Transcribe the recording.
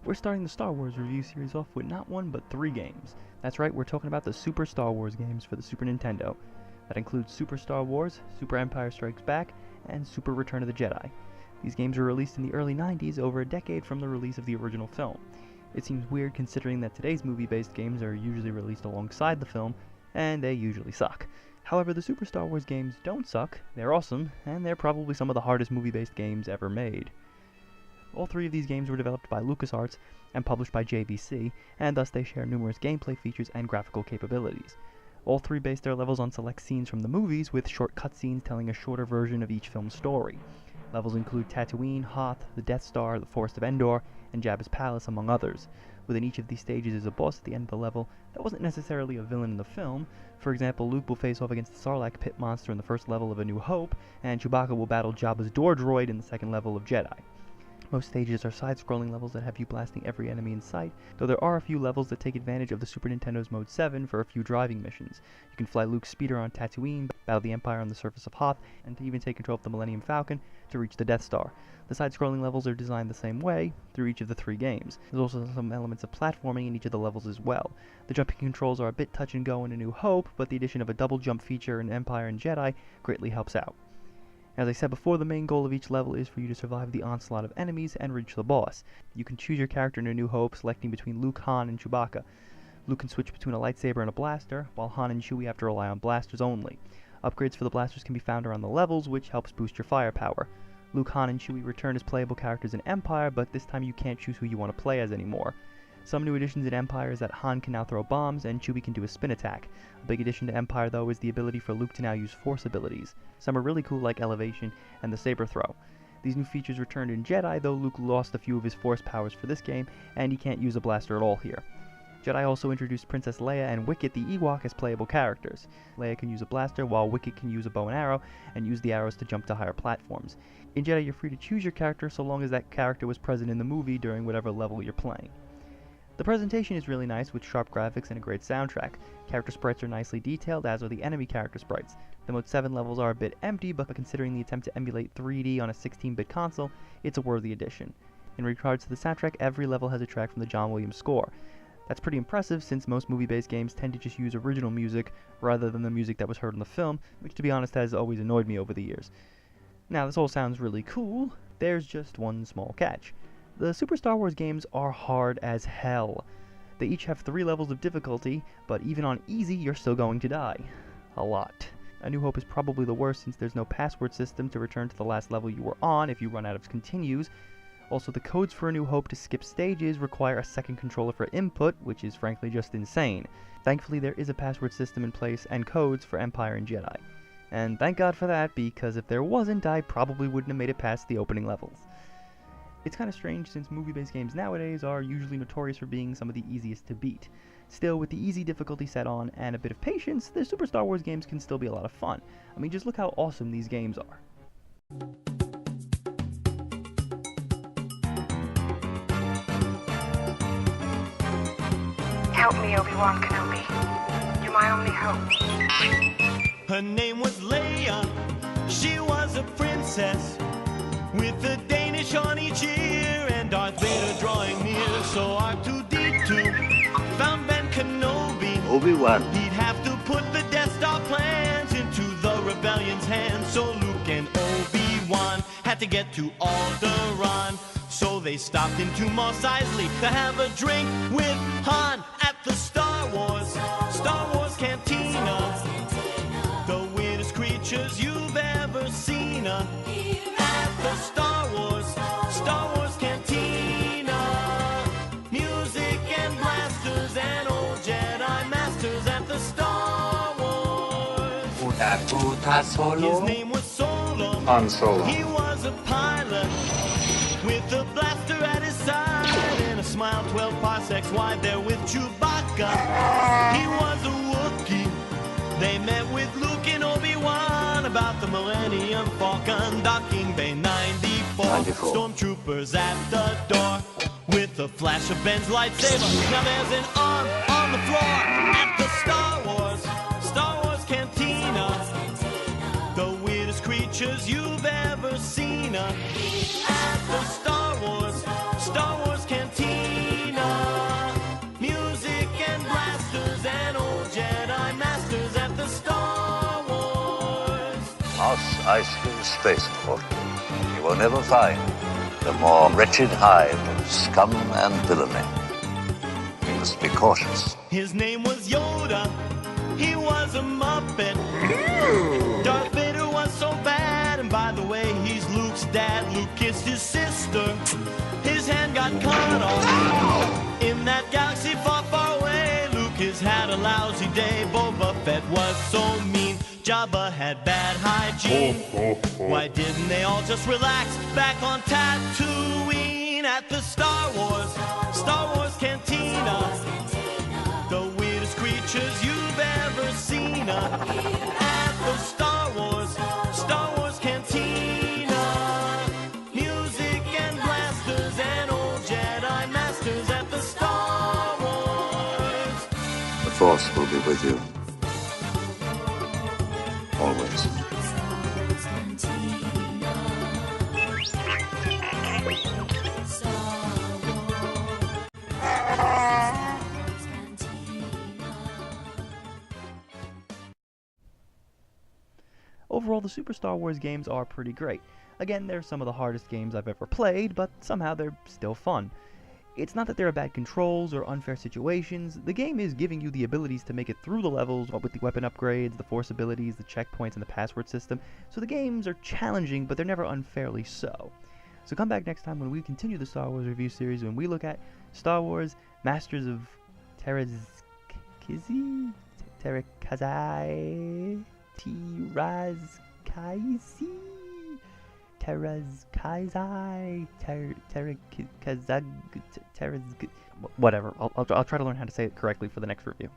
We're starting the Star Wars review series off with not one but 3 games. That's right, we're talking about the Super Star Wars games for the Super Nintendo. That includes Super Star Wars, Super Empire Strikes Back, and Super Return of the Jedi. These games were released in the early 90s, over a decade from the release of the original film. It seems weird considering that today's movie-based games are usually released alongside the film, and they usually suck. However, the Super Star Wars games don't suck, they're awesome, and they're probably some of the hardest movie-based games ever made. All 3 of these games were developed by LucasArts and published by JVC, and thus they share numerous gameplay features and graphical capabilities. All 3 base their levels on select scenes from the movies, with short cutscenes telling a shorter version of each film's story. Levels include Tatooine, Hoth, the Death Star, the Forest of Endor, and Jabba's Palace, among others. Within each of these stages is a boss at the end of the level that wasn't necessarily a villain in the film. For example, Luke will face off against the Sarlacc pit monster in the first level of A New Hope, and Chewbacca will battle Jabba's door droid in the second level of Jedi. Most stages are side-scrolling levels that have you blasting every enemy in sight, though there are a few levels that take advantage of the Super Nintendo's Mode 7 for a few driving missions. You can fly Luke's speeder on Tatooine, battle the Empire on the surface of Hoth, and to even take control of the Millennium Falcon to reach the Death Star. The side-scrolling levels are designed the same way through each of the 3 games. There's also some elements of platforming in each of the levels as well. The jumping controls are a bit touch and go in A New Hope, but the addition of a double jump feature in Empire and Jedi greatly helps out. As I said before, the main goal of each level is for you to survive the onslaught of enemies and reach the boss. You can choose your character in A New Hope, selecting between Luke, Han, and Chewbacca. Luke can switch between a lightsaber and a blaster, while Han and Chewie have to rely on blasters only. Upgrades for the blasters can be found around the levels, which helps boost your firepower. Luke, Han, and Chewie return as playable characters in Empire, but this time you can't choose who you want to play as anymore. Some new additions in Empire is that Han can now throw bombs, and Chewie can do a spin attack. A big addition to Empire, though, is the ability for Luke to now use Force abilities. Some are really cool, like Elevation and the Saber Throw. These new features returned in Jedi, though Luke lost a few of his Force powers for this game, and he can't use a blaster at all here. Jedi also introduced Princess Leia and Wicket the Ewok as playable characters. Leia can use a blaster, while Wicket can use a bow and arrow, and use the arrows to jump to higher platforms. In Jedi, you're free to choose your character so long as that character was present in the movie during whatever level you're playing. The presentation is really nice, with sharp graphics and a great soundtrack. Character sprites are nicely detailed, as are the enemy character sprites. The Mode 7 levels are a bit empty, but considering the attempt to emulate 3D on a 16-bit console, it's a worthy addition. In regards to the soundtrack, every level has a track from the John Williams score. That's pretty impressive, since most movie-based games tend to just use original music rather than the music that was heard in the film, which to be honest has always annoyed me over the years. Now, this all sounds really cool. There's just one small catch. The Super Star Wars games are hard as hell. They each have 3 levels of difficulty, but even on easy, you're still going to die. A lot. A New Hope is probably the worst, since there's no password system to return to the last level you were on if you run out of continues. Also, the codes for A New Hope to skip stages require a second controller for input, which is frankly just insane. Thankfully, there is a password system in place and codes for Empire and Jedi. And thank God for that, because if there wasn't, I probably wouldn't have made it past the opening levels. It's kind of strange, since movie-based games nowadays are usually notorious for being some of the easiest to beat. Still, with the easy difficulty set on and a bit of patience, the Super Star Wars games can still be a lot of fun. I mean, just look how awesome these games are. Help me, Obi-Wan Kenobi. You're my only hope. Her name was Leia. She was a princess with a Danish on each ear, and Darth Vader drawing near. So R2-D2 found Ben Kenobi. Obi-Wan. He'd have to put the Death Star plans into the rebellion's hands. So Luke and Obi-Wan had to get to Alderaan. So they stopped into Mos Eisley to have a drink with Han at the Star Wars Cantina. The weirdest creatures you've ever seen at the Star Wars Cantina. Music and blasters and old Jedi masters at the Star Wars. His name was Solo. Han Solo. He was a pilot with a blaster at his side and a smile 12 parsecs wide there with Chewbacca. He was a Wookiee. They met with Luke and Obi-Wan about the Millennium Falcon, docking Bay 94. Stormtroopers at the door with a flash of Ben's lightsaber. Now there's an arm on the floor at the Star Wars Cantina. The weirdest creatures you've ever seen at the Star Wars Cantina. high-school spaceport, you will never find the more wretched hive of scum and villainy. We must be cautious. His name was Yoda, he was a Muppet. Darth Vader was so bad, and by the way, he's Luke's dad. Luke kissed his sister, his hand got cut off. In that galaxy far, far away, Lucas had a lousy day. Boba Fett was so mean, Jabba had bad hygiene. Why didn't they all just relax back on Tatooine at the Star Wars Cantina? The weirdest creatures you've ever seen at the Star Wars Cantina. Music and blasters and old Jedi masters at the Star Wars. The Force will be with you. Always. Overall, the Super Star Wars games are pretty great. Again, they're some of the hardest games I've ever played, but somehow they're still fun. It's not that there are bad controls or unfair situations. The game is giving you the abilities to make it through the levels with the weapon upgrades, the force abilities, the checkpoints, and the password system. So the games are challenging, but they're never unfairly so. So come back next time when we continue the Star Wars review series, when we look at Star Wars Masters of Terazkizi? Terazkai? Whatever. I'll try to learn how to say it correctly for the next review.